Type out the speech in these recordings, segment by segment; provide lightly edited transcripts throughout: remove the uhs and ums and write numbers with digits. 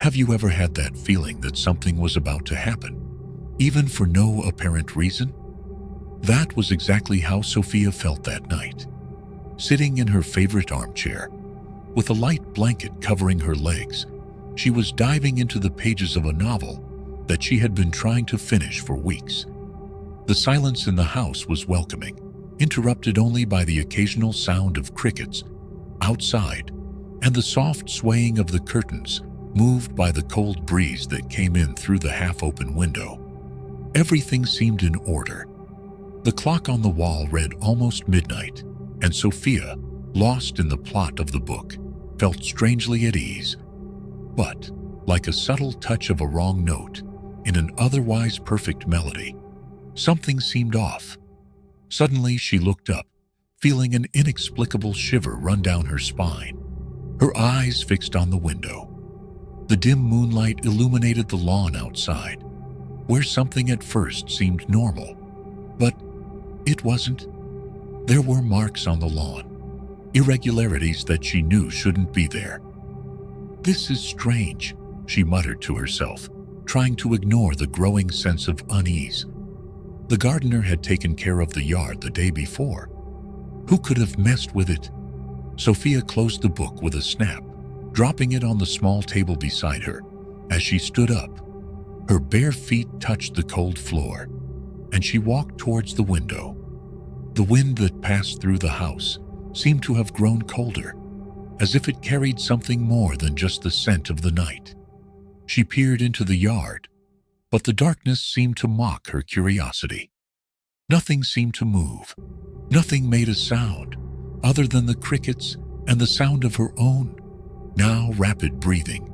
Have you ever had that feeling that something was about to happen, even for no apparent reason? That was exactly how Sophia felt that night. Sitting in her favorite armchair, with a light blanket covering her legs, she was diving into the pages of a novel that she had been trying to finish for weeks. The silence in the house was welcoming, interrupted only by the occasional sound of crickets outside and the soft swaying of the curtains moved by the cold breeze that came in through the half-open window. Everything seemed in order. The clock on the wall read almost midnight, and Sophia, lost in the plot of the book, felt strangely at ease. But, like a subtle touch of a wrong note in an otherwise perfect melody, something seemed off. Suddenly she looked up, feeling an inexplicable shiver run down her spine. Her eyes fixed on the window. The dim moonlight illuminated the lawn outside, where something at first seemed normal. But it wasn't. There were marks on the lawn, irregularities that she knew shouldn't be there. "This is strange," she muttered to herself, trying to ignore the growing sense of unease. The gardener had taken care of the yard the day before. Who could have messed with it? Sophia closed the book with a snap, dropping it on the small table beside her. As she stood up, her bare feet touched the cold floor, and she walked towards the window. The wind that passed through the house seemed to have grown colder, as if it carried something more than just the scent of the night. She peered into the yard, but the darkness seemed to mock her curiosity. Nothing seemed to move. Nothing made a sound, other than the crickets and the sound of her own, now rapid breathing.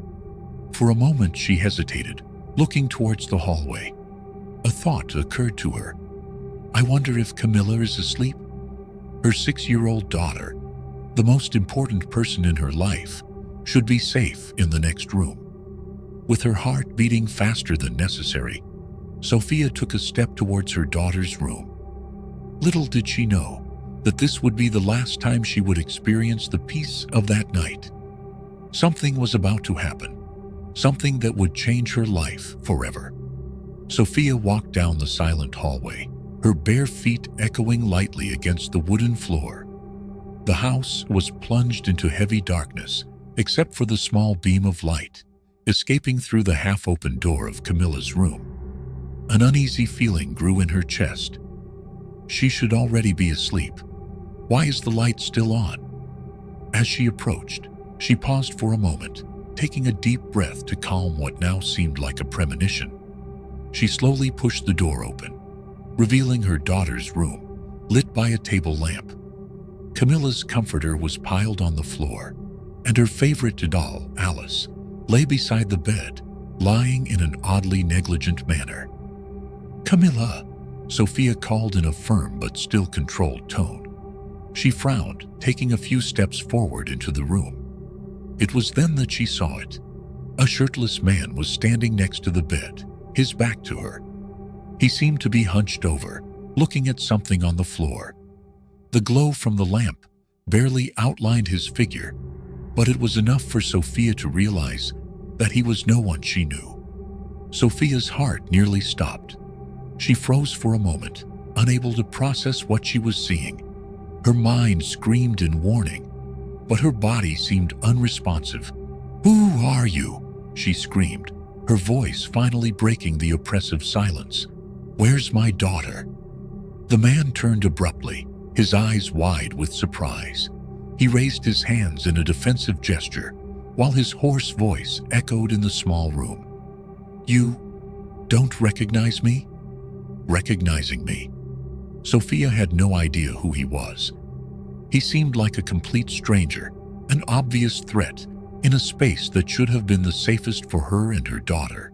For a moment she hesitated, looking towards the hallway. A thought occurred to her. I wonder if Camilla is asleep? Her 6-year-old daughter, the most important person in her life, should be safe in the next room. With her heart beating faster than necessary, Sophia took a step towards her daughter's room. Little did she know that this would be the last time she would experience the peace of that night. Something was about to happen, something that would change her life forever. Sophia walked down the silent hallway, her bare feet echoing lightly against the wooden floor. The house was plunged into heavy darkness, except for the small beam of light escaping through the half-open door of Camilla's room. An uneasy feeling grew in her chest. She should already be asleep. Why is the light still on? As she approached, she paused for a moment, taking a deep breath to calm what now seemed like a premonition. She slowly pushed the door open, revealing her daughter's room, lit by a table lamp. Camilla's comforter was piled on the floor, and her favorite doll, Alice, lay beside the bed, lying in an oddly negligent manner. "Camilla," Sophia called in a firm but still controlled tone. She frowned, taking a few steps forward into the room. It was then that she saw it. A shirtless man was standing next to the bed, his back to her. He seemed to be hunched over, looking at something on the floor. The glow from the lamp barely outlined his figure, but it was enough for Sophia to realize that he was no one she knew. Sophia's heart nearly stopped. She froze for a moment, unable to process what she was seeing. Her mind screamed in warning, but her body seemed unresponsive. "Who are you?" she screamed, her voice finally breaking the oppressive silence. "Where's my daughter?" The man turned abruptly, his eyes wide with surprise. He raised his hands in a defensive gesture, while his hoarse voice echoed in the small room. "You don't recognize me?" Recognizing me? Sophia had no idea who he was. He seemed like a complete stranger, an obvious threat, in a space that should have been the safest for her and her daughter.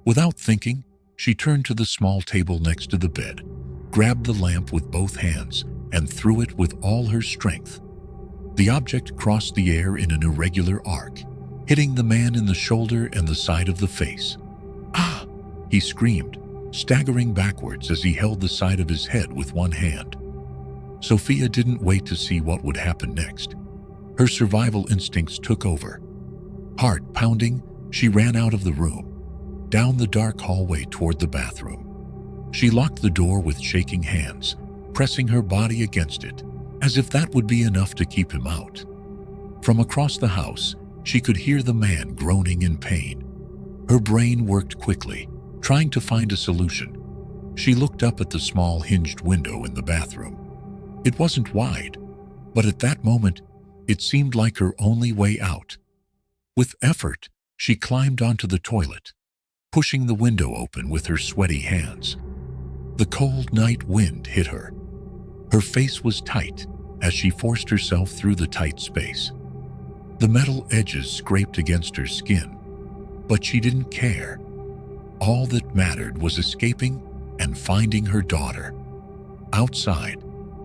Without thinking, she turned to the small table next to the bed, grabbed the lamp with both hands, and threw it with all her strength. The object crossed the air in an irregular arc, hitting the man in the shoulder and the side of the face. "Ah!" he screamed, staggering backwards as he held the side of his head with one hand. Sophia didn't wait to see what would happen next. Her survival instincts took over. Heart pounding, She ran out of the room, down the dark hallway toward the bathroom. She locked the door with shaking hands, pressing her body against it, as if that would be enough to keep him out. From across the house, she could hear the man groaning in pain. Her brain worked quickly, trying to find a solution. She looked up at the small hinged window in the bathroom. It wasn't wide, but at that moment, it seemed like her only way out. With effort, she climbed onto the toilet, pushing the window open with her sweaty hands. The cold night wind hit her. Her face was tight as she forced herself through the tight space. The metal edges scraped against her skin, but she didn't care. All that mattered was escaping and finding her daughter. Outside,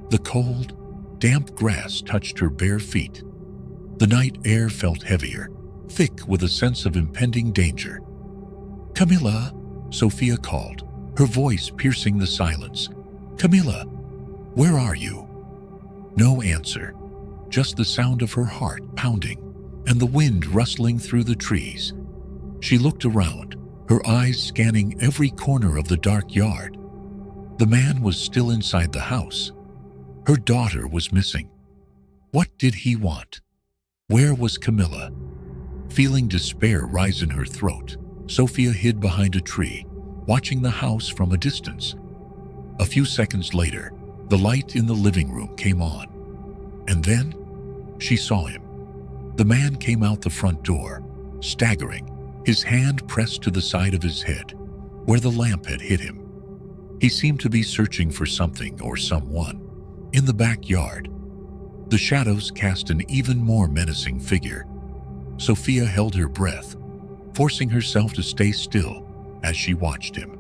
the cold, damp grass touched her bare feet. The night air felt heavier, thick with a sense of impending danger. "Camilla," Sophia called, her voice piercing the silence. "Camilla, where are you?" No answer, just the sound of her heart pounding and the wind rustling through the trees. She looked around, her eyes scanning every corner of the dark yard. The man was still inside the house. Her daughter was missing. What did he want? Where was Camilla? Feeling despair rise in her throat, Sophia hid behind a tree, watching the house from a distance. A few seconds later, the light in the living room came on. And then, she saw him. The man came out the front door, staggering, his hand pressed to the side of his head, where the lamp had hit him. He seemed to be searching for something or someone in the backyard. The shadows cast an even more menacing figure. Sophia held her breath, forcing herself to stay still as she watched him.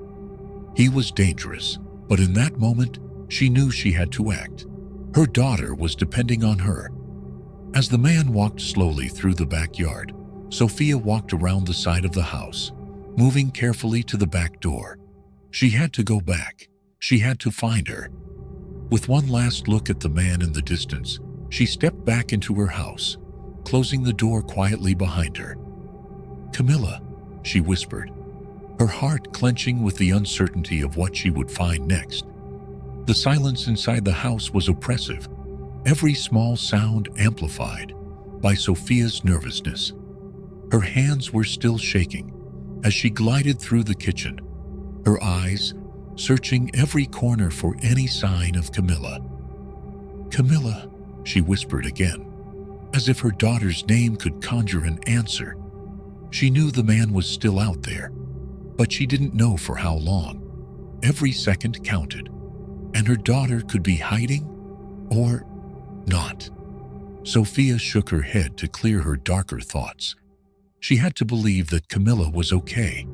He was dangerous, but in that moment, she knew she had to act. Her daughter was depending on her. As the man walked slowly through the backyard, Sophia walked around the side of the house, moving carefully to the back door. She had to go back. She had to find her. With one last look at the man in the distance, she stepped back into her house, closing the door quietly behind her. "Camilla," she whispered, her heart clenching with the uncertainty of what she would find next. The silence inside the house was oppressive, every small sound amplified by Sophia's nervousness. Her hands were still shaking as she glided through the kitchen, her eyes searching every corner for any sign of Camilla. "Camilla," she whispered again, as if her daughter's name could conjure an answer. She knew the man was still out there, but she didn't know for how long. Every second counted, and her daughter could be hiding or not. Sophia shook her head to clear her darker thoughts. She had to believe that Camilla was okay.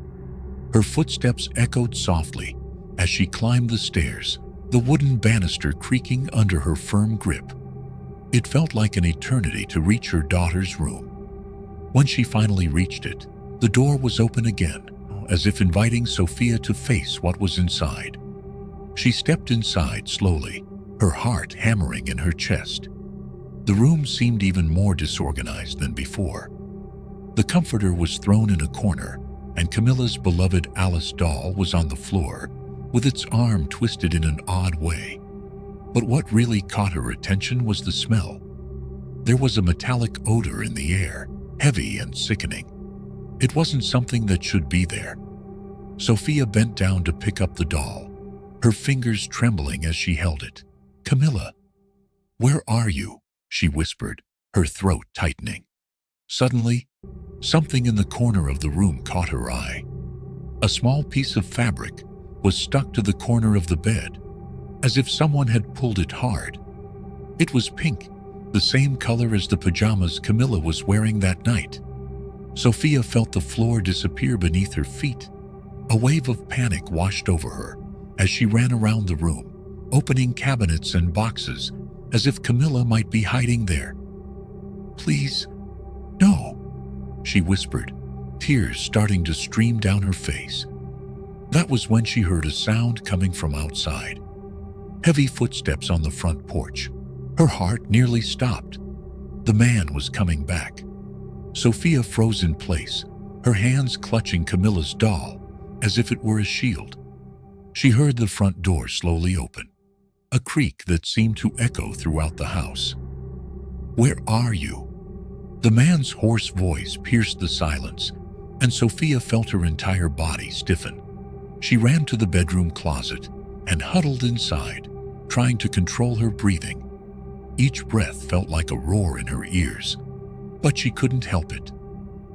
Her footsteps echoed softly as she climbed the stairs, the wooden banister creaking under her firm grip. It felt like an eternity to reach her daughter's room. When she finally reached it, the door was open again, as if inviting Sophia to face what was inside. She stepped inside slowly, her heart hammering in her chest. The room seemed even more disorganized than before. The comforter was thrown in a corner, and Camilla's beloved Alice doll was on the floor, with its arm twisted in an odd way. But what really caught her attention was the smell. There was a metallic odor in the air, heavy and sickening. It wasn't something that should be there. Sophia bent down to pick up the doll, her fingers trembling as she held it. "Camilla, where are you?" she whispered, her throat tightening. Suddenly, something in the corner of the room caught her eye. A small piece of fabric was stuck to the corner of the bed, as if someone had pulled it hard. It was pink, the same color as the pajamas Camilla was wearing that night. Sophia felt the floor disappear beneath her feet. A wave of panic washed over her as she ran around the room, opening cabinets and boxes as if Camilla might be hiding there. "Please, no," she whispered, tears starting to stream down her face. That was when she heard a sound coming from outside. Heavy footsteps on the front porch. Her heart nearly stopped. The man was coming back. Sophia froze in place, her hands clutching Camilla's doll as if it were a shield. She heard the front door slowly open, a creak that seemed to echo throughout the house. "Where are you?" The man's hoarse voice pierced the silence, and Sophia felt her entire body stiffen. She ran to the bedroom closet and huddled inside, trying to control her breathing. Each breath felt like a roar in her ears, but she couldn't help it.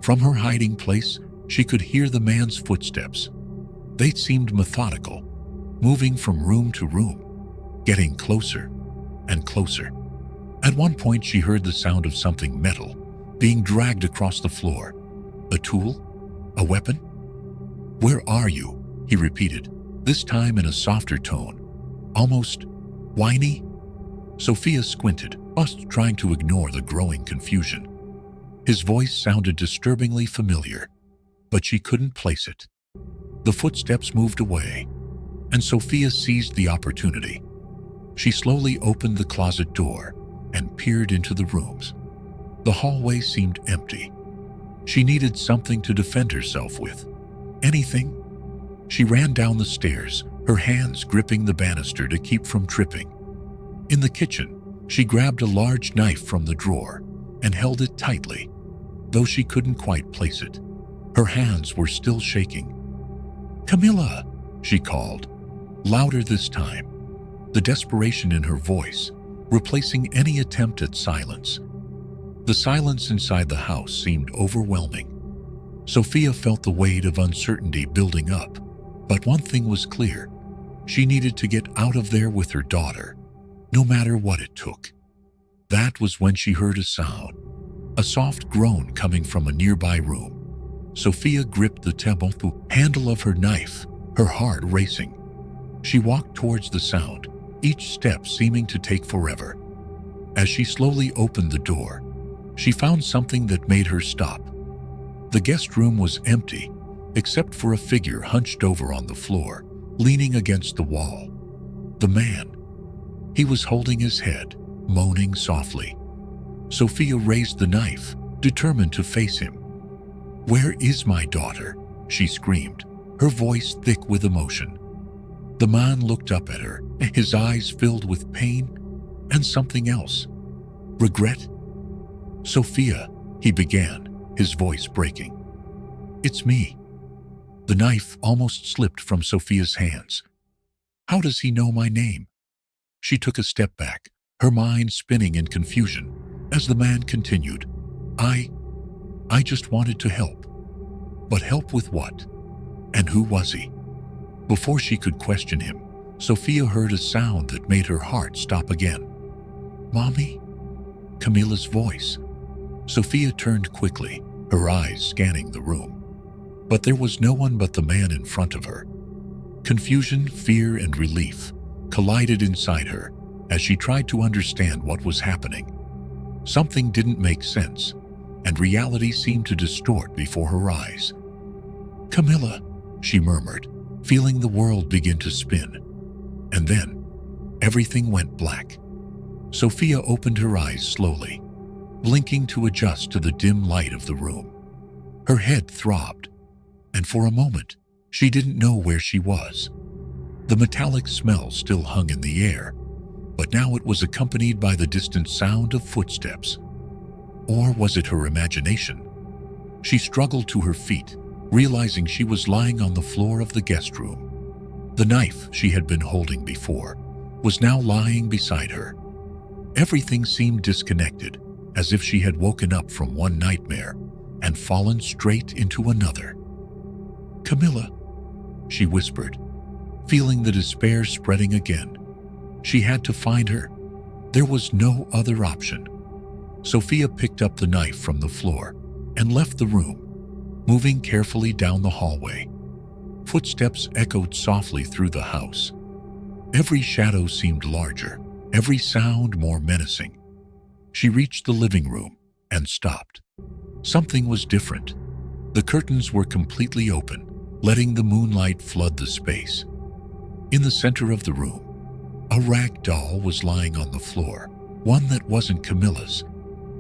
From her hiding place, she could hear the man's footsteps. They seemed methodical, moving from room to room, getting closer and closer. At one point, she heard the sound of something metal being dragged across the floor. A tool? A weapon? "Where are you?" he repeated, this time in a softer tone, almost whiny. Sophia squinted, just trying to ignore the growing confusion. His voice sounded disturbingly familiar, but she couldn't place it. The footsteps moved away, and Sophia seized the opportunity. She slowly opened the closet door and peered into the rooms. The hallway seemed empty. She needed something to defend herself with. Anything? She ran down the stairs, her hands gripping the banister to keep from tripping. In the kitchen, she grabbed a large knife from the drawer and held it tightly, though she couldn't quite place it. Her hands were still shaking. "Camilla!" she called, louder this time, the desperation in her voice replacing any attempt at silence. The silence inside the house seemed overwhelming. Sophia felt the weight of uncertainty building up, but one thing was clear. She needed to get out of there with her daughter, no matter what it took. That was when she heard a sound, a soft groan coming from a nearby room. Sophia gripped the handle of her knife, her heart racing. She walked towards the sound, each step seeming to take forever. As she slowly opened the door, she found something that made her stop. The guest room was empty, except for a figure hunched over on the floor, leaning against the wall. The man. He was holding his head, moaning softly. Sophia raised the knife, determined to face him. "Where is my daughter?" she screamed, her voice thick with emotion. The man looked up at her, his eyes filled with pain and something else. "Regret?" "Sophia," he began, his voice breaking. "It's me." The knife almost slipped from Sophia's hands. "How does he know my name?" She took a step back, her mind spinning in confusion, as the man continued, I just wanted to help." But help with what? And who was he? Before she could question him, Sophia heard a sound that made her heart stop again. "Mommy?" Camilla's voice. Sophia turned quickly, her eyes scanning the room. But there was no one but the man in front of her. Confusion, fear, and relief collided inside her as she tried to understand what was happening. Something didn't make sense, and reality seemed to distort before her eyes. "Camilla," she murmured, feeling the world begin to spin. And then, everything went black. Sophia opened her eyes slowly, blinking to adjust to the dim light of the room. Her head throbbed, and for a moment, she didn't know where she was. The metallic smell still hung in the air, but now it was accompanied by the distant sound of footsteps. Or was it her imagination? She struggled to her feet, realizing she was lying on the floor of the guest room. The knife she had been holding before was now lying beside her. Everything seemed disconnected, as if she had woken up from one nightmare and fallen straight into another. "Camilla," she whispered, feeling the despair spreading again. She had to find her. There was no other option. Sophia picked up the knife from the floor and left the room, moving carefully down the hallway. Footsteps echoed softly through the house. Every shadow seemed larger, every sound more menacing. She reached the living room and stopped. Something was different. The curtains were completely open, letting the moonlight flood the space. In the center of the room, a rag doll was lying on the floor, one that wasn't Camilla's.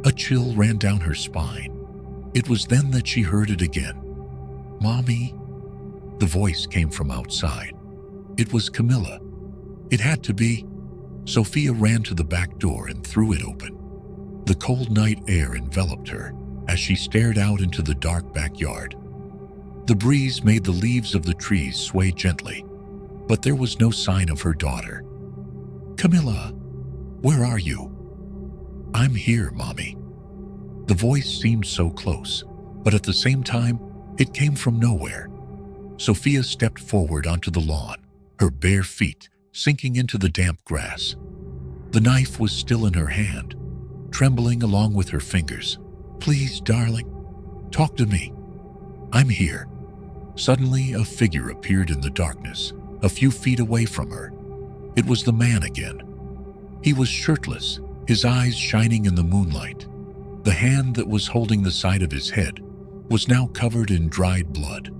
A chill ran down her spine. It was then that she heard it again, "Mommy?" The voice came from outside. It was Camilla. It had to be. Sophia ran to the back door and threw it open. The cold night air enveloped her as she stared out into the dark backyard. The breeze made the leaves of the trees sway gently, but there was no sign of her daughter. "Camilla, where are you?" "I'm here, Mommy." The voice seemed so close, but at the same time, it came from nowhere. Sophia stepped forward onto the lawn, her bare feet sinking into the damp grass. The knife was still in her hand, trembling along with her fingers. "Please, darling, talk to me. I'm here." Suddenly, a figure appeared in the darkness, a few feet away from her. It was the man again. He was shirtless, his eyes shining in the moonlight. The hand that was holding the side of his head was now covered in dried blood.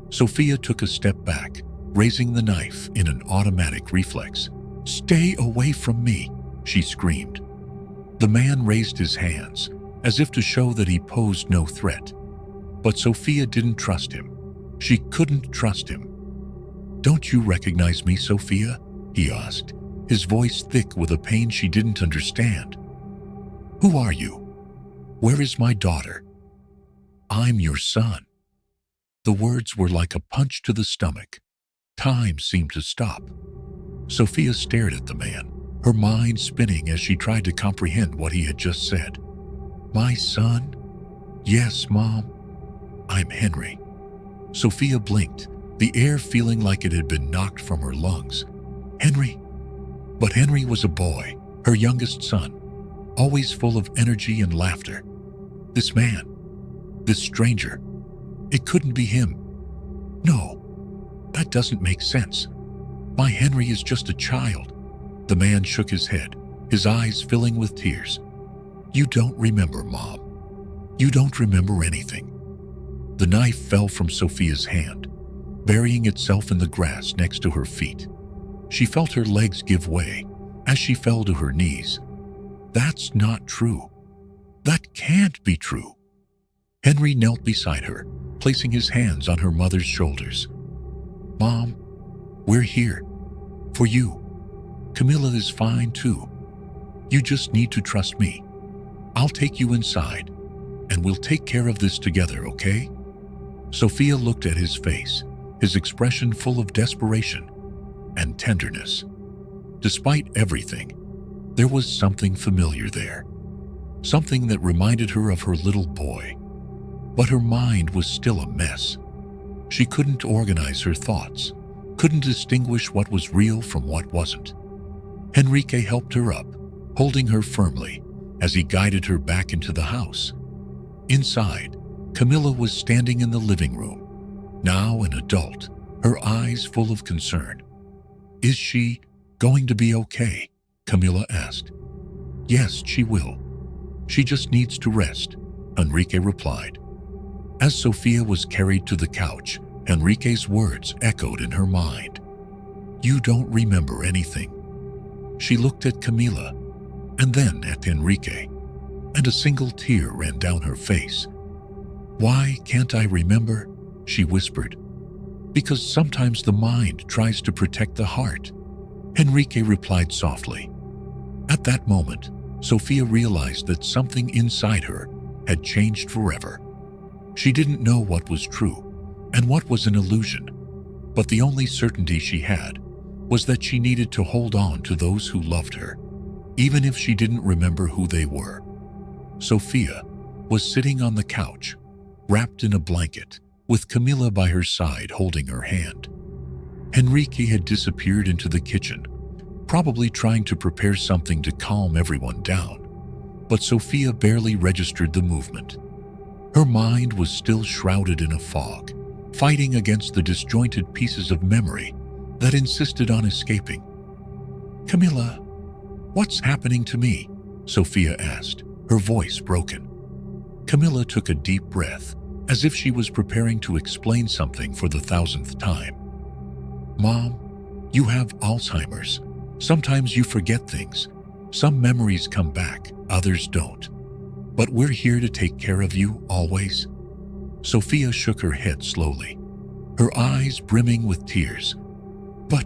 Sophia took a step back, raising the knife in an automatic reflex. "Stay away from me," she screamed. The man raised his hands, as if to show that he posed no threat. But Sophia didn't trust him. She couldn't trust him. "Don't you recognize me, Sophia?" he asked, his voice thick with a pain she didn't understand. "Who are you? Where is my daughter?" "I'm your son." The words were like a punch to the stomach. Time seemed to stop. Sophia stared at the man, her mind spinning as she tried to comprehend what he had just said. "My son?" "Yes, Mom. I'm Henry." Sophia blinked, the air feeling like it had been knocked from her lungs. "Henry?" But Henry was a boy, her youngest son, always full of energy and laughter. This man, this stranger, it couldn't be him. "No, that doesn't make sense. My Henry is just a child." The man shook his head, his eyes filling with tears. "You don't remember, Mom. You don't remember anything." The knife fell from Sophia's hand, burying itself in the grass next to her feet. She felt her legs give way as she fell to her knees. "That's not true. That can't be true." Henry knelt beside her, placing his hands on her mother's shoulders. "Mom, we're here. For you. Camilla is fine too. You just need to trust me. I'll take you inside, and we'll take care of this together, okay?" Sophia looked at his face, his expression full of desperation and tenderness. Despite everything, there was something familiar there. Something that reminded her of her little boy. But her mind was still a mess. She couldn't organize her thoughts, couldn't distinguish what was real from what wasn't. Enrique helped her up, holding her firmly as he guided her back into the house. Inside, Camilla was standing in the living room, now an adult, her eyes full of concern. "Is she going to be okay?" Camilla asked. "Yes, she will. She just needs to rest," Enrique replied. As Sophia was carried to the couch, Enrique's words echoed in her mind. "You don't remember anything." She looked at Camilla, and then at Enrique, and a single tear ran down her face. "Why can't I remember?" she whispered. "Because sometimes the mind tries to protect the heart," Enrique replied softly. At that moment, Sophia realized that something inside her had changed forever. She didn't know what was true and what was an illusion, but the only certainty she had was that she needed to hold on to those who loved her, even if she didn't remember who they were. Sophia was sitting on the couch, wrapped in a blanket, with Camilla by her side holding her hand. Enrique had disappeared into the kitchen, probably trying to prepare something to calm everyone down, but Sophia barely registered the movement. Her mind was still shrouded in a fog, fighting against the disjointed pieces of memory that insisted on escaping. "Camilla, what's happening to me?" Sophia asked, her voice broken. Camilla took a deep breath, as if she was preparing to explain something for the 1,000th time. "Mom, you have Alzheimer's. Sometimes you forget things. Some memories come back, others don't. But we're here to take care of you always." Sophia shook her head slowly, her eyes brimming with tears. But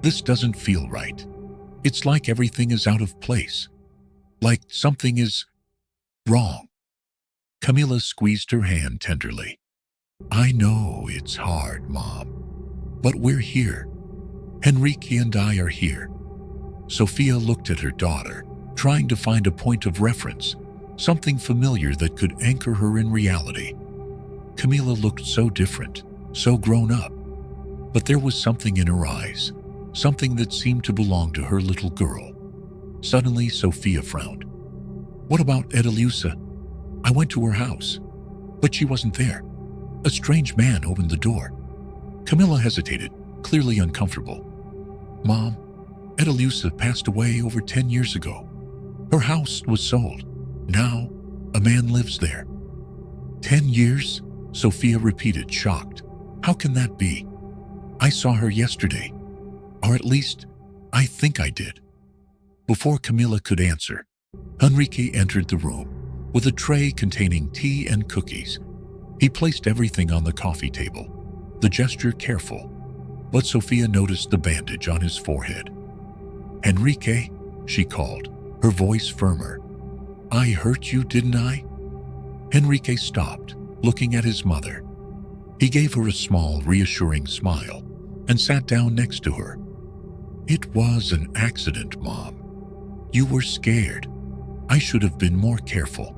this doesn't feel right. It's like everything is out of place. Like something is wrong. Camilla squeezed her hand tenderly. I know it's hard, Mom, but we're here. Henrique and I are here. Sophia looked at her daughter, trying to find a point of reference, something familiar that could anchor her in reality. Camilla looked so different, so grown up, but there was something in her eyes, something that seemed to belong to her little girl. Suddenly, Sophia frowned. What about Edeleusa? I went to her house, but she wasn't there. A strange man opened the door. Camilla hesitated, clearly uncomfortable. Mom, Edeleusa passed away over 10 years ago. Her house was sold. Now, a man lives there. 10 years? Sophia repeated, shocked. How can that be? I saw her yesterday. Or at least, I think I did. Before Camilla could answer, Henrique entered the room with a tray containing tea and cookies. He placed everything on the coffee table, the gesture careful, but Sophia noticed the bandage on his forehead. Henrique, she called, her voice firmer. I hurt you, didn't I? Henrique stopped, looking at his mother. He gave her a small, reassuring smile and sat down next to her. It was an accident, Mom. You were scared. I should have been more careful.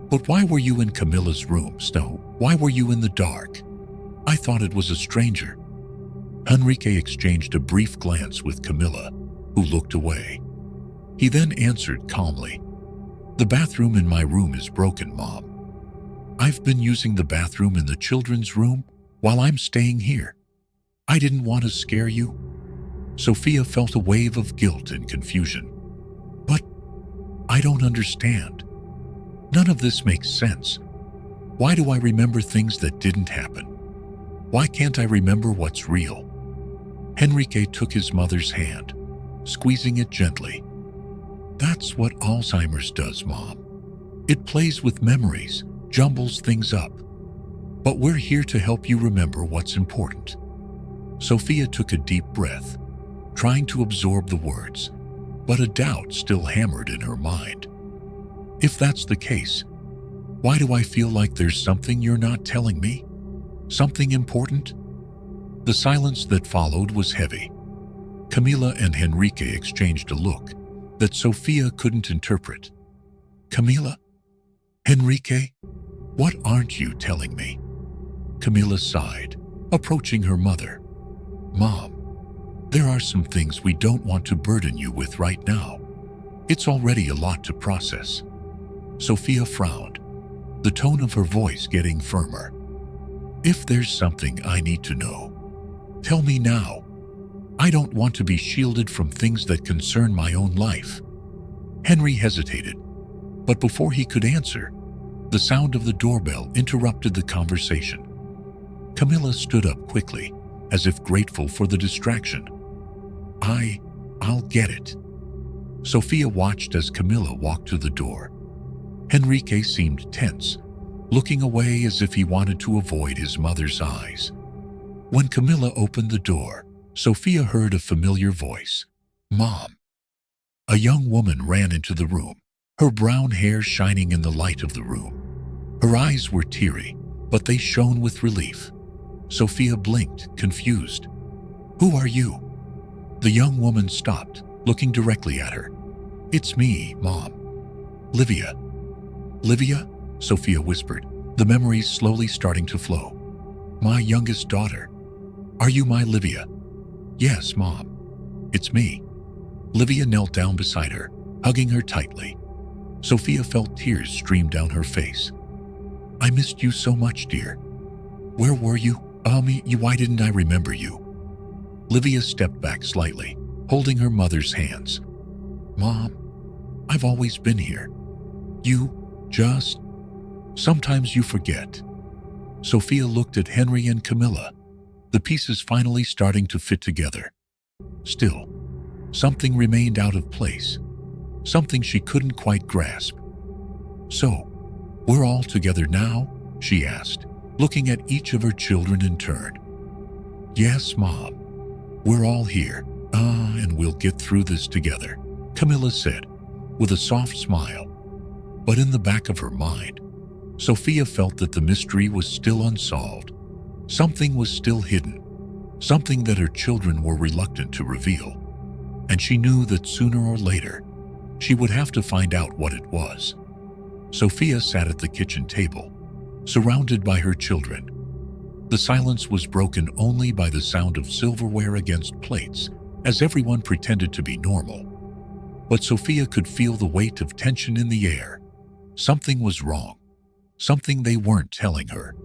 But why were you in Camilla's room, Snow? Why were you in the dark? I thought it was a stranger. Henrique exchanged a brief glance with Camilla, who looked away. He then answered calmly, The bathroom in my room is broken, Mom. I've been using the bathroom in the children's room while I'm staying here. I didn't want to scare you. Sophia felt a wave of guilt and confusion. But I don't understand. None of this makes sense. Why do I remember things that didn't happen? Why can't I remember what's real? Henrique took his mother's hand, squeezing it gently. That's what Alzheimer's does, Mom. It plays with memories, jumbles things up. But we're here to help you remember what's important. Sophia took a deep breath, trying to absorb the words, but a doubt still hammered in her mind. If that's the case, why do I feel like there's something you're not telling me? Something important? The silence that followed was heavy. Camilla and Henrique exchanged a look that Sophia couldn't interpret. Camilla? Henrique? What aren't you telling me? Camilla sighed, approaching her mother. Mom, there are some things we don't want to burden you with right now. It's already a lot to process. Sophia frowned, the tone of her voice getting firmer. If there's something I need to know, tell me now. I don't want to be shielded from things that concern my own life. Henry hesitated, but before he could answer, the sound of the doorbell interrupted the conversation. Camilla stood up quickly, as if grateful for the distraction. I'll get it. Sophia watched as Camilla walked to the door. Henrique seemed tense, looking away as if he wanted to avoid his mother's eyes. When Camilla opened the door, Sophia heard a familiar voice. Mom. A young woman ran into the room, her brown hair shining in the light of the room. Her eyes were teary, but they shone with relief. Sophia blinked, confused. Who are you? The young woman stopped, looking directly at her. It's me, Mom. Livia. Livia? Sophia whispered, the memories slowly starting to flow. My youngest daughter. Are you my Livia? Yes, Mom. It's me. Livia knelt down beside her, hugging her tightly. Sophia felt tears stream down her face. I missed you so much, dear. Where were you? Why didn't I remember you? Livia stepped back slightly, holding her mother's hands. Mom, I've always been here. Sometimes you forget. Sophia looked at Henry and Camilla, the pieces finally starting to fit together. Still, something remained out of place, something she couldn't quite grasp. So, we're all together now? she asked, looking at each of her children in turn. Yes, Mom. We're all here, and we'll get through this together, Camilla said, with a soft smile. But in the back of her mind, Sophia felt that the mystery was still unsolved. Something was still hidden, something that her children were reluctant to reveal. And she knew that sooner or later, she would have to find out what it was. Sophia sat at the kitchen table, surrounded by her children. The silence was broken only by the sound of silverware against plates, as everyone pretended to be normal. But Sophia could feel the weight of tension in the air. Something was wrong, something they weren't telling her.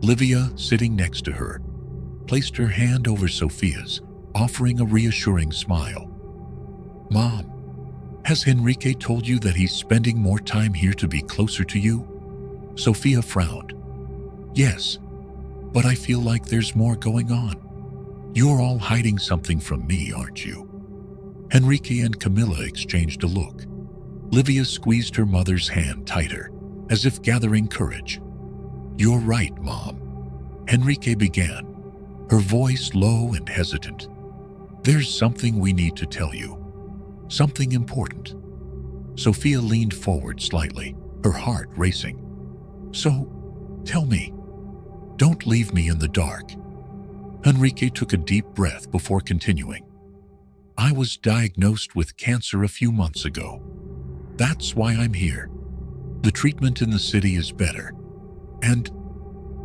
Livia, sitting next to her, placed her hand over Sophia's, offering a reassuring smile. Mom, has Henrique told you that he's spending more time here to be closer to you? Sophia frowned. Yes, but I feel like there's more going on. You're all hiding something from me, aren't you? Henrique and Camilla exchanged a look. Livia squeezed her mother's hand tighter, as if gathering courage. You're right, Mom, Henrique began, her voice low and hesitant. There's something we need to tell you. Something important. Sophia leaned forward slightly, her heart racing. So, tell me. Don't leave me in the dark. Henrique took a deep breath before continuing. I was diagnosed with cancer a few months ago. That's why I'm here. The treatment in the city is better. And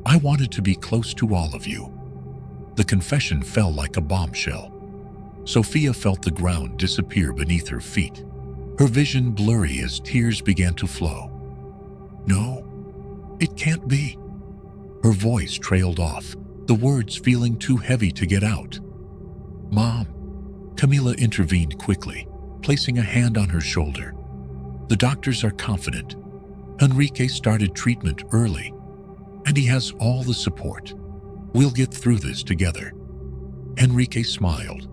I wanted to be close to all of you. The confession fell like a bombshell. Sophia felt the ground disappear beneath her feet, her vision blurry as tears began to flow. No, it can't be. Her voice trailed off, the words feeling too heavy to get out. Mom, Camilla intervened quickly, placing a hand on her shoulder. The doctors are confident. Henrique started treatment early, and he has all the support. We'll get through this together. Henrique smiled,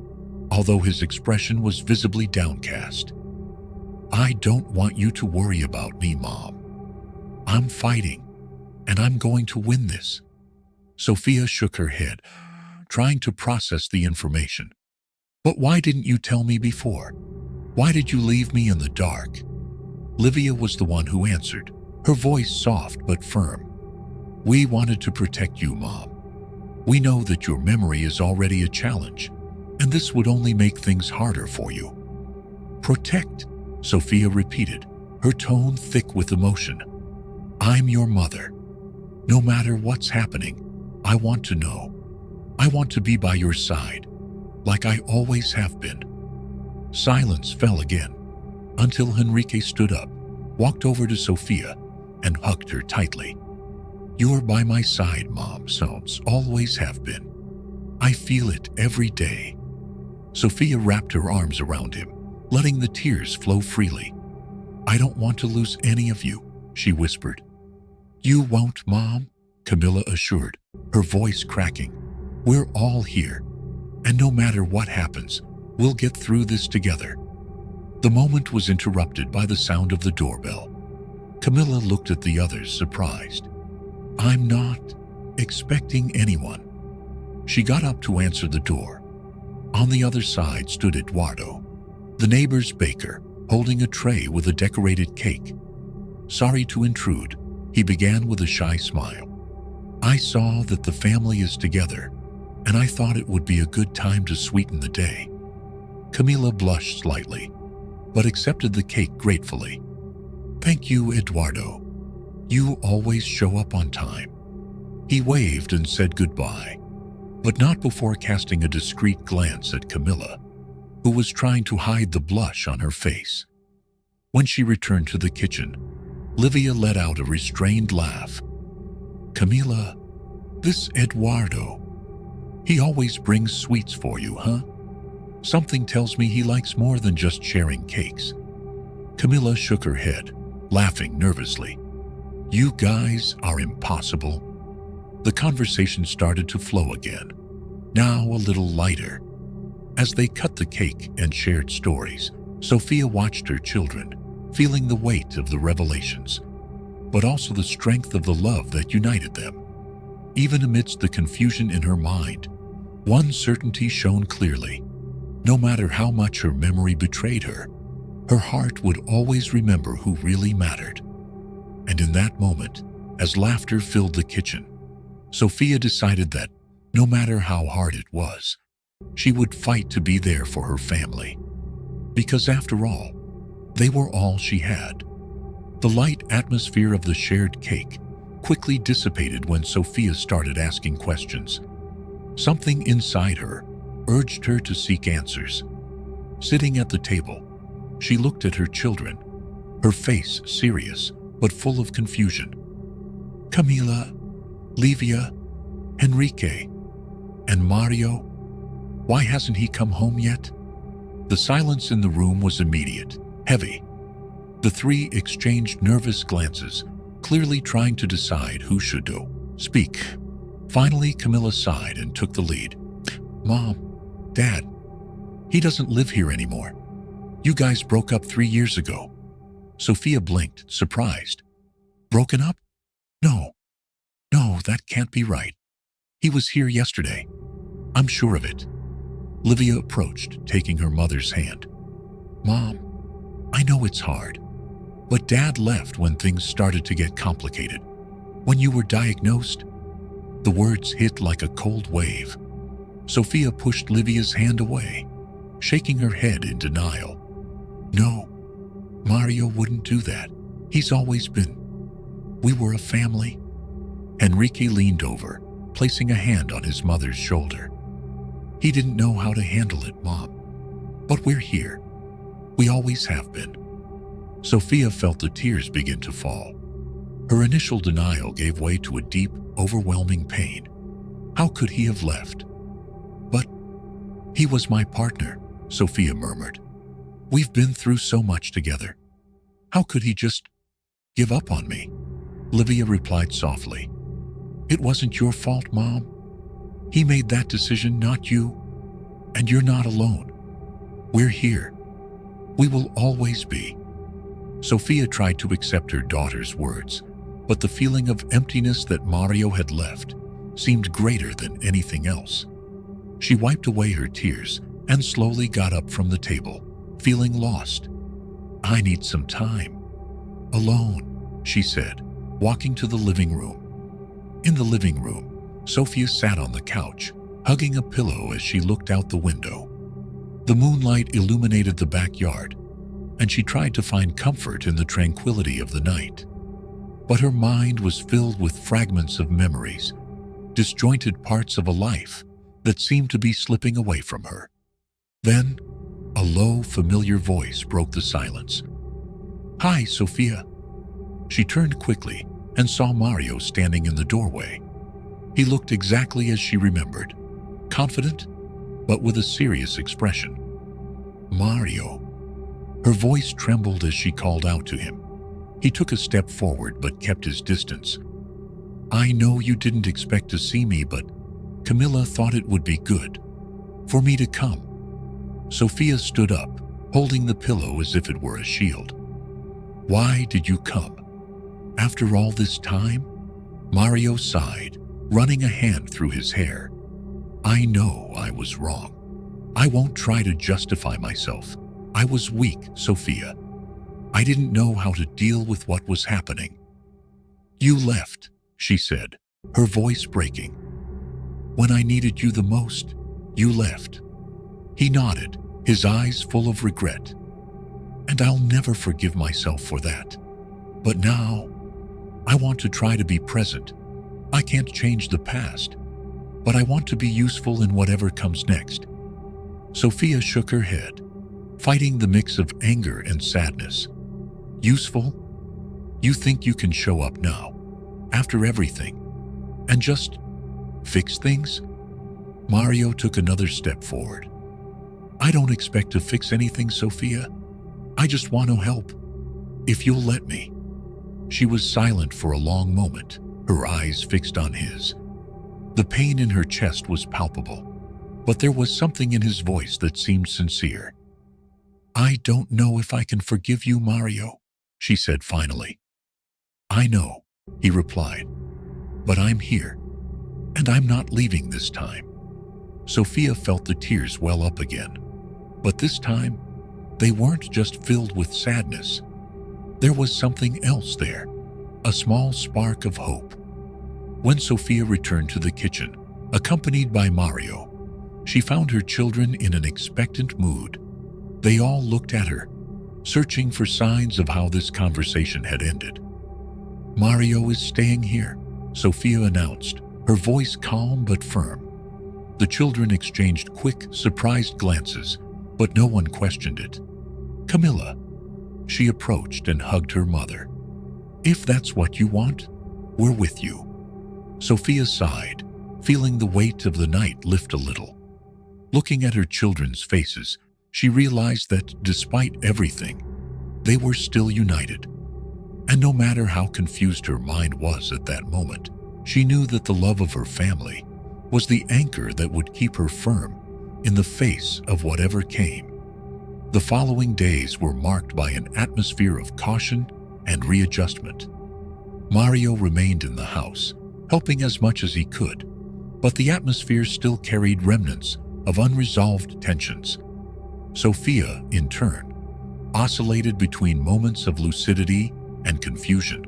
although his expression was visibly downcast. I don't want you to worry about me, Mom. I'm fighting, and I'm going to win this. Sophia shook her head, trying to process the information. But why didn't you tell me before? Why did you leave me in the dark? Livia was the one who answered, her voice soft but firm. We wanted to protect you, Mom. We know that your memory is already a challenge, and this would only make things harder for you. Protect, Sophia repeated, her tone thick with emotion. I'm your mother. No matter what's happening, I want to know. I want to be by your side, like I always have been. Silence fell again, until Henrique stood up, walked over to Sophia, and hugged her tightly. You're by my side, Mom, Soames, always have been. I feel it every day. Sophia wrapped her arms around him, letting the tears flow freely. I don't want to lose any of you, she whispered. You won't, Mom, Camilla assured, her voice cracking. We're all here, and no matter what happens, we'll get through this together. The moment was interrupted by the sound of the doorbell. Camilla looked at the others, surprised. I'm not expecting anyone. She got up to answer the door. On the other side stood Eduardo, the neighbor's baker, holding a tray with a decorated cake. Sorry to intrude, he began with a shy smile. I saw that the family is together, and I thought it would be a good time to sweeten the day. Camilla blushed slightly, but accepted the cake gratefully. Thank you, Eduardo. You always show up on time. He waved and said goodbye, but not before casting a discreet glance at Camilla, who was trying to hide the blush on her face. When she returned to the kitchen, Livia let out a restrained laugh. Camilla, this Eduardo, he always brings sweets for you, huh? Something tells me he likes more than just sharing cakes. Camilla shook her head, laughing nervously. You guys are impossible. The conversation started to flow again, now a little lighter. As they cut the cake and shared stories, Sophia watched her children, feeling the weight of the revelations. but also the strength of the love that united them. Even amidst the confusion in her mind, one certainty shone clearly. No matter how much her memory betrayed her, her heart would always remember who really mattered. And in that moment, as laughter filled the kitchen, Sophia decided that, no matter how hard it was, she would fight to be there for her family. Because after all, they were all she had. The light atmosphere of the shared cake quickly dissipated when Sophia started asking questions. Something inside her urged her to seek answers. Sitting at the table, she looked at her children, her face serious but full of confusion. Camila, Livia, Enrique, and Mario? Why hasn't he come home yet? The silence in the room was immediate, heavy. The three exchanged nervous glances, clearly trying to decide who should speak. Finally, Camilla sighed and took the lead. Mom, Dad, he doesn't live here anymore. You guys broke up 3 years ago. Sophia blinked, surprised. Broken up? No, that can't be right. He was here yesterday. I'm sure of it. Livia approached, taking her mother's hand. Mom, I know it's hard, but Dad left when things started to get complicated. When you were diagnosed, the words hit like a cold wave. Sophia pushed Livia's hand away, shaking her head in denial. No, Mario wouldn't do that. He's always been. We were a family. Enrique leaned over, placing a hand on his mother's shoulder. He didn't know how to handle it, Mom. But we're here. We always have been. Sophia felt the tears begin to fall. Her initial denial gave way to a deep, overwhelming pain. How could he have left? But he was my partner, Sophia murmured. We've been through so much together. How could he just give up on me? Livia replied softly. It wasn't your fault, Mom. He made that decision, not you. And you're not alone. We're here. We will always be. Sophia tried to accept her daughter's words, but the feeling of emptiness that Mario had left seemed greater than anything else. She wiped away her tears and slowly got up from the table, feeling lost. I need some time. Alone, she said, walking to the living room. In the living room, Sophia sat on the couch, hugging a pillow as she looked out the window. The moonlight illuminated the backyard, and she tried to find comfort in the tranquility of the night. But her mind was filled with fragments of memories, disjointed parts of a life that seemed to be slipping away from her. Then, a low, familiar voice broke the silence. Hi, Sophia. She turned quickly and saw Mario standing in the doorway. He looked exactly as she remembered, confident, but with a serious expression. Mario. Her voice trembled as she called out to him. He took a step forward but kept his distance. I know you didn't expect to see me, but Camilla thought it would be good for me to come. Sophia stood up, holding the pillow as if it were a shield. Why did you come? After all this time? Mario sighed, running a hand through his hair. I know I was wrong. I won't try to justify myself. I was weak, Sophia. I didn't know how to deal with what was happening. You left, she said, her voice breaking. When I needed you the most, you left. He nodded, his eyes full of regret. And I'll never forgive myself for that. But now, I want to try to be present. I can't change the past, but I want to be useful in whatever comes next. Sophia shook her head, fighting the mix of anger and sadness. Useful? You think you can show up now, after everything, and just fix things? Mario took another step forward. I don't expect to fix anything, Sophia. I just want to help, if you'll let me. She was silent for a long moment, her eyes fixed on his. The pain in her chest was palpable, but there was something in his voice that seemed sincere. I don't know if I can forgive you, Mario, she said finally. "I know," he replied, "but I'm here, and I'm not leaving this time." Sophia felt the tears well up again, but this time, they weren't just filled with sadness. There was something else there, a small spark of hope. When Sophia returned to the kitchen, accompanied by Mario, she found her children in an expectant mood. They all looked at her, searching for signs of how this conversation had ended. "Mario is staying here," Sophia announced, her voice calm but firm. The children exchanged quick, surprised glances, but no one questioned it. "Camilla," she approached and hugged her mother. "If that's what you want, we're with you." Sophia sighed, feeling the weight of the night lift a little. Looking at her children's faces, she realized that despite everything, they were still united. And no matter how confused her mind was at that moment, she knew that the love of her family was the anchor that would keep her firm in the face of whatever came. The following days were marked by an atmosphere of caution and readjustment. Mario remained in the house, helping as much as he could, but the atmosphere still carried remnants of unresolved tensions. Sophia, in turn, oscillated between moments of lucidity and confusion.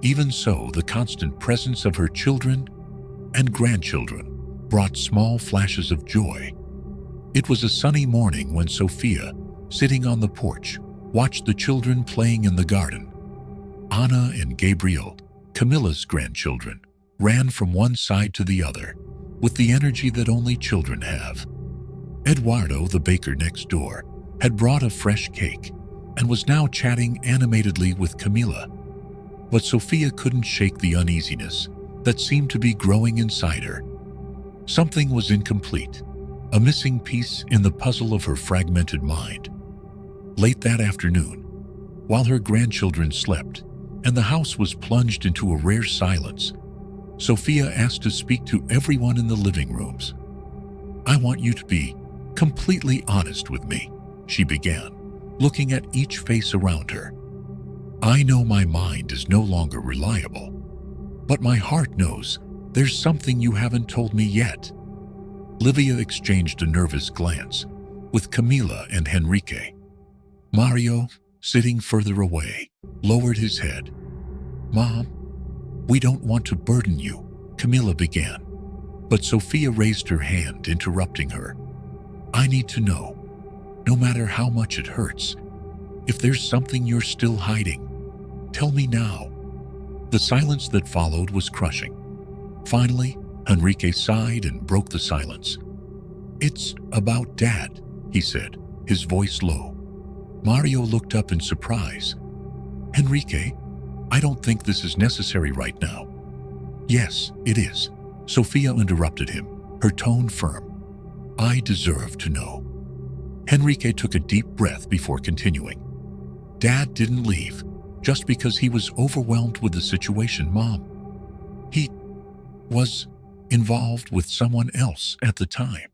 Even so, the constant presence of her children and grandchildren brought small flashes of joy. It was a sunny morning when Sophia, sitting on the porch, watched the children playing in the garden. Anna and Gabriel, Camilla's grandchildren, ran from one side to the other with the energy that only children have. Eduardo, the baker next door, had brought a fresh cake and was now chatting animatedly with Camilla. But Sophia couldn't shake the uneasiness that seemed to be growing inside her. Something was incomplete, a missing piece in the puzzle of her fragmented mind. Late that afternoon, while her grandchildren slept and the house was plunged into a rare silence, Sophia asked to speak to everyone in the living rooms. "I want you to be completely honest with me," she began, looking at each face around her. "I know my mind is no longer reliable, but my heart knows there's something you haven't told me yet." Livia exchanged a nervous glance with Camila and Henrique. Mario, sitting further away, lowered his head. "Mom, we don't want to burden you," Camila began, but Sophia raised her hand, interrupting her. "I need to know, no matter how much it hurts, if there's something you're still hiding. Tell me now." The silence that followed was crushing. Finally, Henrique sighed and broke the silence. "It's about Dad," he said, his voice low. Mario looked up in surprise. "Henrique, I don't think this is necessary right now." "Yes, it is," Sophia interrupted him, her tone firm. "I deserve to know." Henrique took a deep breath before continuing. "Dad didn't leave just because he was overwhelmed with the situation, Mom. He was involved with someone else at the time."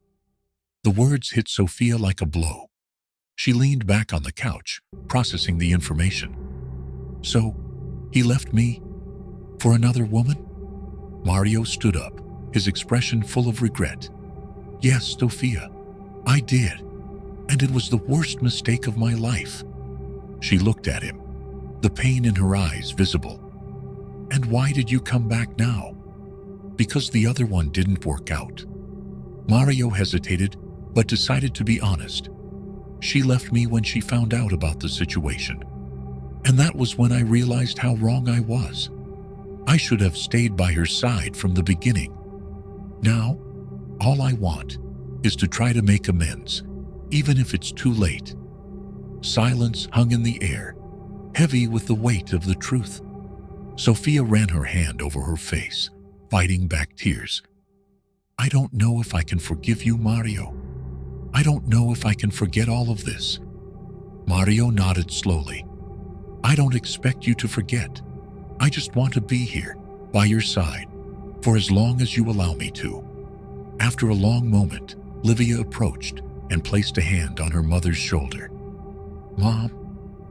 The words hit Sophia like a blow. She leaned back on the couch, processing the information. "So, he left me for another woman?" Mario stood up, his expression full of regret. "Yes, Sophia, I did, and it was the worst mistake of my life." She looked at him, the pain in her eyes visible. "And why did you come back now?" "Because the other one didn't work out." Mario hesitated, but decided to be honest. "She left me when she found out about the situation. And that was when I realized how wrong I was. I should have stayed by her side from the beginning. Now, all I want is to try to make amends, even if it's too late." Silence hung in the air, heavy with the weight of the truth. Sophia ran her hand over her face, fighting back tears. "I don't know if I can forgive you, Mario. I don't know if I can forget all of this." Mario nodded slowly. "I don't expect you to forget. I just want to be here, by your side, for as long as you allow me to." After a long moment, Livia approached and placed a hand on her mother's shoulder. "Mom,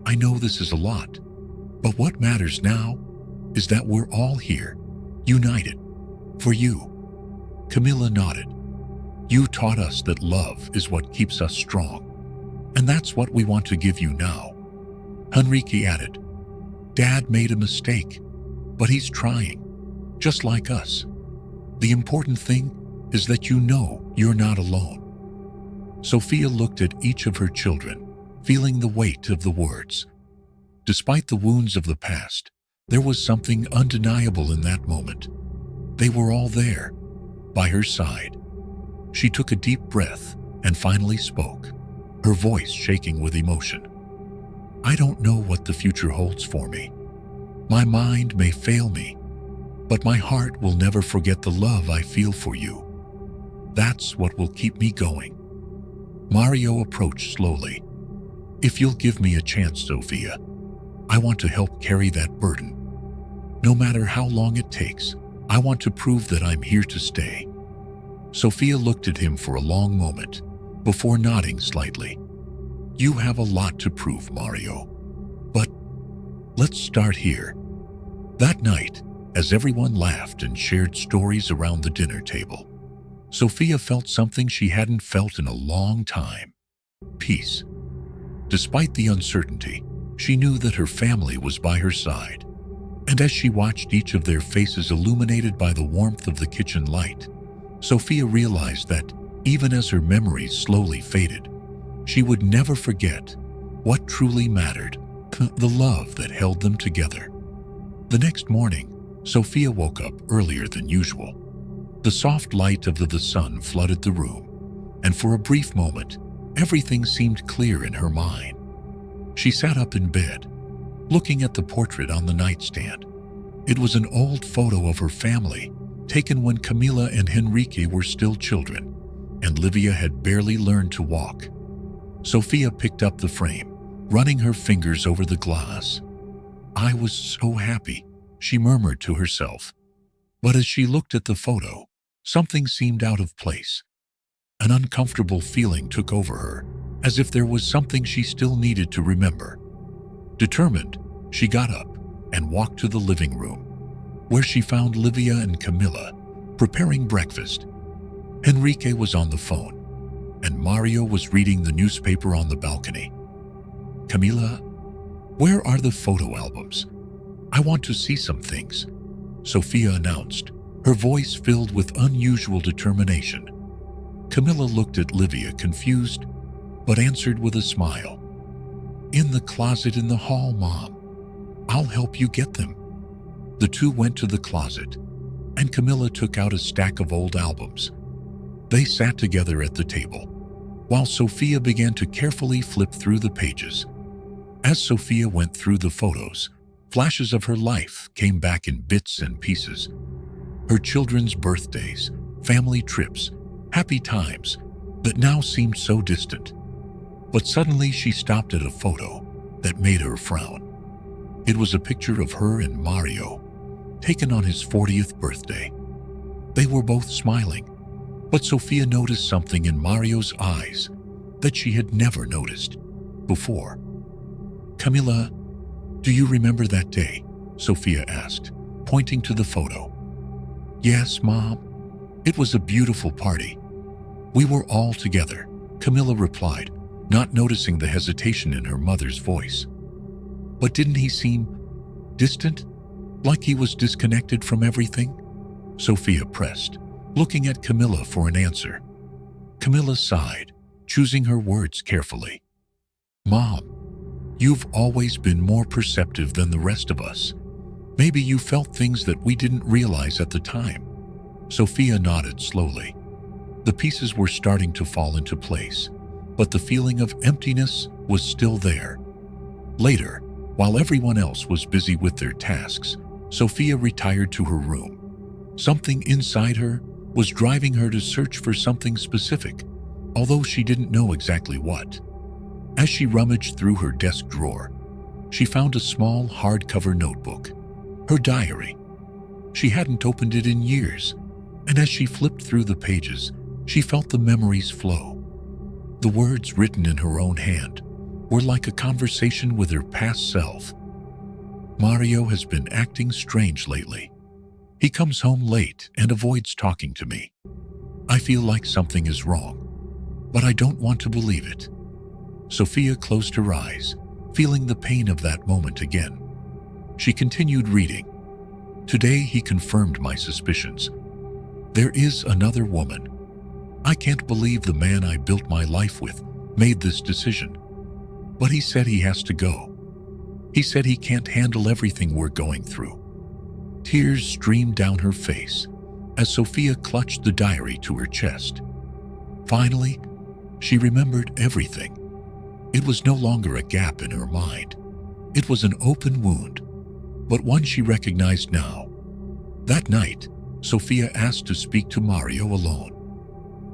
I know this is a lot, but what matters now is that we're all here, united, for you." Camilla nodded. "You taught us that love is what keeps us strong, and that's what we want to give you now." Henrique added, "Dad made a mistake, but he's trying, just like us. The important thing is that you know you're not alone." Sophia looked at each of her children, feeling the weight of the words. Despite the wounds of the past, there was something undeniable in that moment. They were all there, by her side. She took a deep breath and finally spoke, her voice shaking with emotion. "I don't know what the future holds for me. My mind may fail me, but my heart will never forget the love I feel for you. That's what will keep me going." Mario approached slowly. "If you'll give me a chance, Sophia, I want to help carry that burden. No matter how long it takes, I want to prove that I'm here to stay." Sophia looked at him for a long moment before nodding slightly. "You have a lot to prove, Mario. But let's start here." That night, as everyone laughed and shared stories around the dinner table, Sophia felt something she hadn't felt in a long time: peace. Despite the uncertainty, she knew that her family was by her side. And as she watched each of their faces illuminated by the warmth of the kitchen light, Sophia realized that, even as her memories slowly faded, she would never forget what truly mattered: the love that held them together. The next morning, Sophia woke up earlier than usual. The soft light of the sun flooded the room, and for a brief moment, everything seemed clear in her mind. She sat up in bed, looking at the portrait on the nightstand. It was an old photo of her family, taken when Camilla and Henrique were still children, and Livia had barely learned to walk. Sophia picked up the frame, running her fingers over the glass. "I was so happy," she murmured to herself. But as she looked at the photo, something seemed out of place. An uncomfortable feeling took over her, as if there was something she still needed to remember. Determined, she got up and walked to the living room, where she found Livia and Camilla preparing breakfast. Henrique was on the phone, and Mario was reading the newspaper on the balcony. "Camilla, where are the photo albums? I want to see some things," Sophia announced, her voice filled with unusual determination. Camilla looked at Livia confused, but answered with a smile. "In the closet in the hall, Mom. I'll help you get them." The two went to the closet, and Camilla took out a stack of old albums. They sat together at the table, while Sophia began to carefully flip through the pages. As Sophia went through the photos, flashes of her life came back in bits and pieces. Her children's birthdays, family trips, happy times that now seemed so distant. But suddenly she stopped at a photo that made her frown. It was a picture of her and Mario, taken on his 40th birthday. They were both smiling, but Sophia noticed something in Mario's eyes that she had never noticed before. "Camilla, do you remember that day?" Sophia asked, pointing to the photo. "Yes, Mom. It was a beautiful party. We were all together," Camilla replied, not noticing the hesitation in her mother's voice. "But didn't he seem distant? Like he was disconnected from everything?" Sophia pressed, looking at Camilla for an answer. Camilla sighed, choosing her words carefully. "Mom, you've always been more perceptive than the rest of us. Maybe you felt things that we didn't realize at the time." Sophia nodded slowly. The pieces were starting to fall into place, but the feeling of emptiness was still there. Later, while everyone else was busy with their tasks, Sophia retired to her room. Something inside her was driving her to search for something specific, although she didn't know exactly what. As she rummaged through her desk drawer, she found a small hardcover notebook, her diary. She hadn't opened it in years, and as she flipped through the pages, she felt the memories flow. The words written in her own hand were like a conversation with her past self. Mario has been acting strange lately. He comes home late and avoids talking to me. I feel like something is wrong, but I don't want to believe it." Sophia closed her eyes, feeling the pain of that moment again. She continued reading. "Today he confirmed my suspicions. There is another woman. I can't believe the man I built my life with made this decision. But he said he has to go. He said he can't handle everything we're going through." Tears streamed down her face as Sophia clutched the diary to her chest. Finally, she remembered everything. It was no longer a gap in her mind. It was an open wound, but one she recognized now. That night, Sophia asked to speak to Mario alone.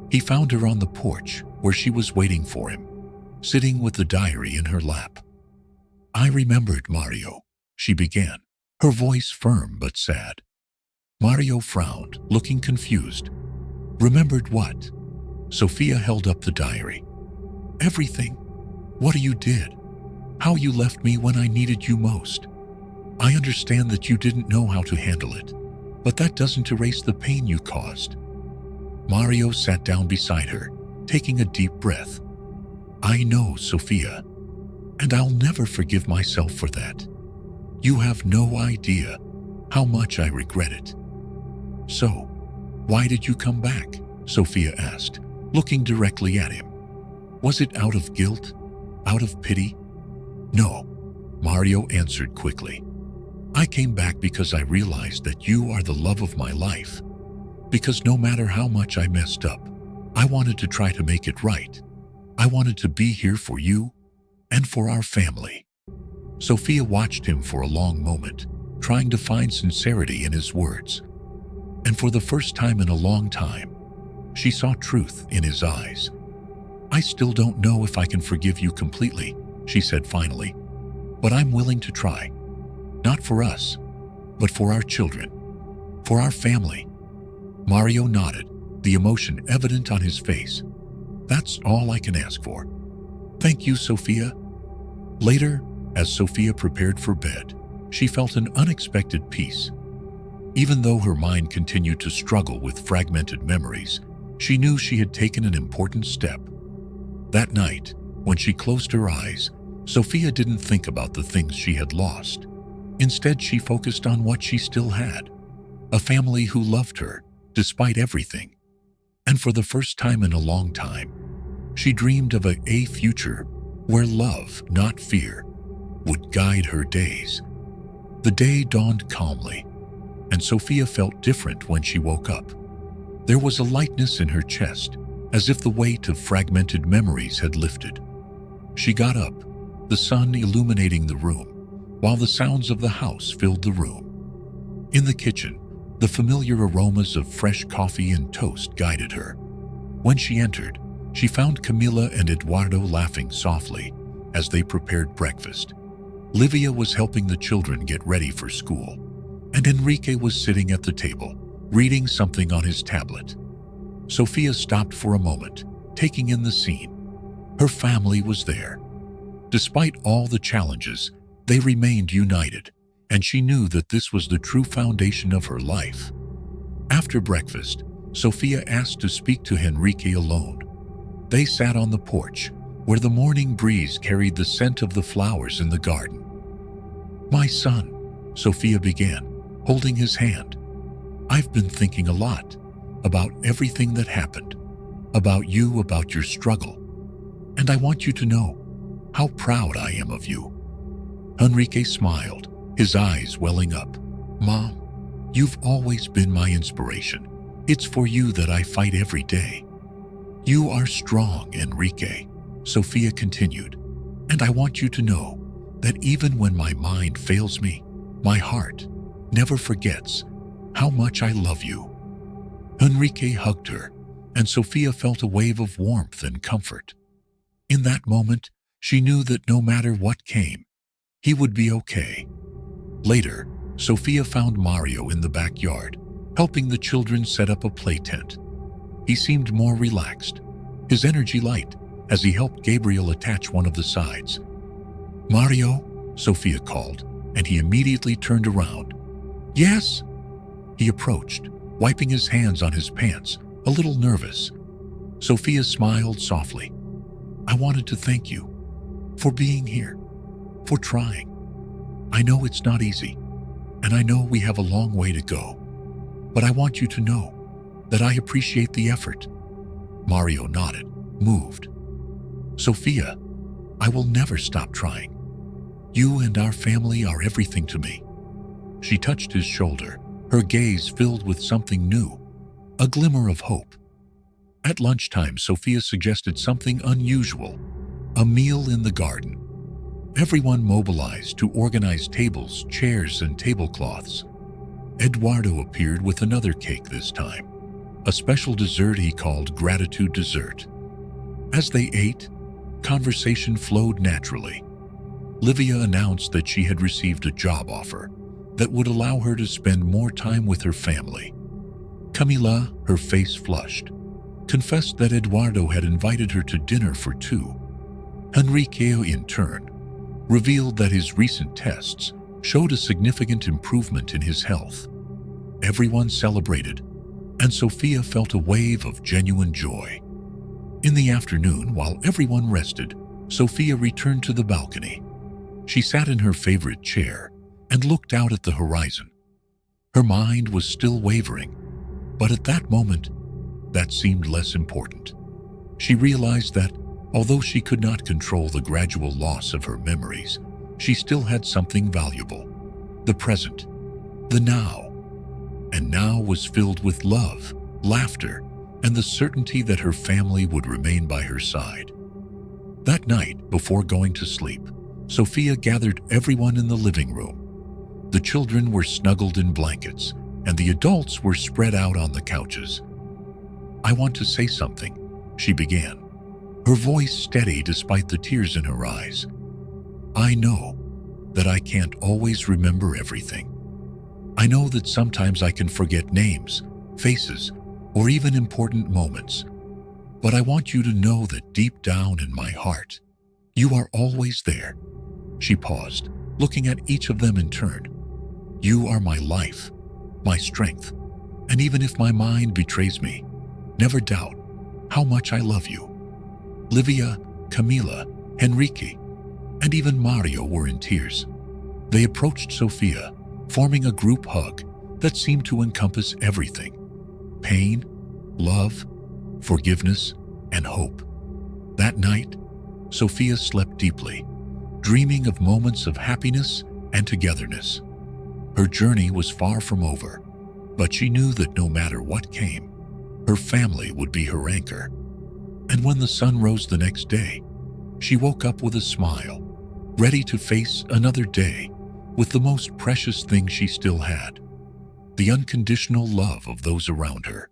He found her on the porch where she was waiting for him, sitting with the diary in her lap. "I remembered, Mario," she began, her voice firm but sad. Mario frowned, looking confused. "Remembered what?" Sophia held up the diary. "Everything. What you did. How you left me when I needed you most. I understand that you didn't know how to handle it, but that doesn't erase the pain you caused." Mario sat down beside her, taking a deep breath. "I know, Sophia, and I'll never forgive myself for that. You have no idea how much I regret it." "So, why did you come back?" Sophia asked, looking directly at him. "Was it out of guilt? Out of pity?" "No," Mario answered quickly. "I came back because I realized that you are the love of my life. Because no matter how much I messed up, I wanted to try to make it right. I wanted to be here for you and for our family." Sophia watched him for a long moment, trying to find sincerity in his words. And for the first time in a long time, she saw truth in his eyes. "I still don't know if I can forgive you completely," she said finally, "but I'm willing to try. Not for us, but for our children, for our family." Mario nodded, the emotion evident on his face. "That's all I can ask for." "Thank you, Sophia." Later, as Sophia prepared for bed, she felt an unexpected peace. Even though her mind continued to struggle with fragmented memories, she knew she had taken an important step. That night, when she closed her eyes, Sophia didn't think about the things she had lost. Instead, she focused on what she still had: a family who loved her despite everything. And for the first time in a long time, she dreamed of a future where love, not fear, would guide her days. The day dawned calmly, and Sophia felt different when she woke up. There was a lightness in her chest, as if the weight of fragmented memories had lifted. She got up, the sun illuminating the room, while the sounds of the house filled the room. In the kitchen, the familiar aromas of fresh coffee and toast guided her. When she entered, she found Camila and Eduardo laughing softly as they prepared breakfast. Livia was helping the children get ready for school, and Enrique was sitting at the table, reading something on his tablet. Sophia stopped for a moment, taking in the scene. Her family was there. Despite all the challenges, they remained united, and she knew that this was the true foundation of her life. After breakfast, Sophia asked to speak to Enrique alone. They sat on the porch, where the morning breeze carried the scent of the flowers in the garden. "My son," Sophia began, holding his hand, "I've been thinking a lot about everything that happened, about you, about your struggle, and I want you to know how proud I am of you." Enrique smiled, his eyes welling up. "Mom, you've always been my inspiration. It's for you that I fight every day." "You are strong, Enrique," Sophia continued, "and I want you to know that even when my mind fails me, my heart never forgets how much I love you." Enrique hugged her, and Sophia felt a wave of warmth and comfort. In that moment, she knew that no matter what came, he would be okay. Later, Sophia found Mario in the backyard, helping the children set up a play tent. He seemed more relaxed, his energy light, as he helped Gabriel attach one of the sides. "Mario," Sophia called, and he immediately turned around. "Yes?" He approached, wiping his hands on his pants, a little nervous. Sophia smiled softly. "I wanted to thank you for being here, for trying. I know it's not easy, and I know we have a long way to go, but I want you to know that I appreciate the effort." Mario nodded, moved. "Sophia, I will never stop trying. You and our family are everything to me." She touched his shoulder, her gaze filled with something new, a glimmer of hope. At lunchtime, Sophia suggested something unusual, a meal in the garden. Everyone mobilized to organize tables, chairs, and tablecloths. Eduardo appeared with another cake this time, a special dessert he called gratitude dessert. As they ate, conversation flowed naturally. Livia announced that she had received a job offer that would allow her to spend more time with her family. Camila, her face flushed, confessed that Eduardo had invited her to dinner for two. Enrique, in turn, revealed that his recent tests showed a significant improvement in his health. Everyone celebrated, and Sophia felt a wave of genuine joy. In the afternoon, while everyone rested, Sophia returned to the balcony. She sat in her favorite chair and looked out at the horizon. Her mind was still wavering, but at that moment, that seemed less important. She realized that, although she could not control the gradual loss of her memories, she still had something valuable: the present, the now. And now was filled with love, laughter, and the certainty that her family would remain by her side. That night, before going to sleep, Sophia gathered everyone in the living room. The children were snuggled in blankets, and the adults were spread out on the couches. "I want to say something," she began, her voice steady despite the tears in her eyes. "I know that I can't always remember everything. I know that sometimes I can forget names, faces, or even important moments. But I want you to know that deep down in my heart, you are always there." She paused, looking at each of them in turn. "You are my life, my strength, and even if my mind betrays me, never doubt how much I love you." Livia, Camila, Enrique, and even Mario were in tears. They approached Sophia, forming a group hug that seemed to encompass everything: pain, love, forgiveness, and hope. That night, Sophia slept deeply, dreaming of moments of happiness and togetherness. Her journey was far from over, but she knew that no matter what came, her family would be her anchor. And when the sun rose the next day, she woke up with a smile, ready to face another day with the most precious thing she still had: the unconditional love of those around her.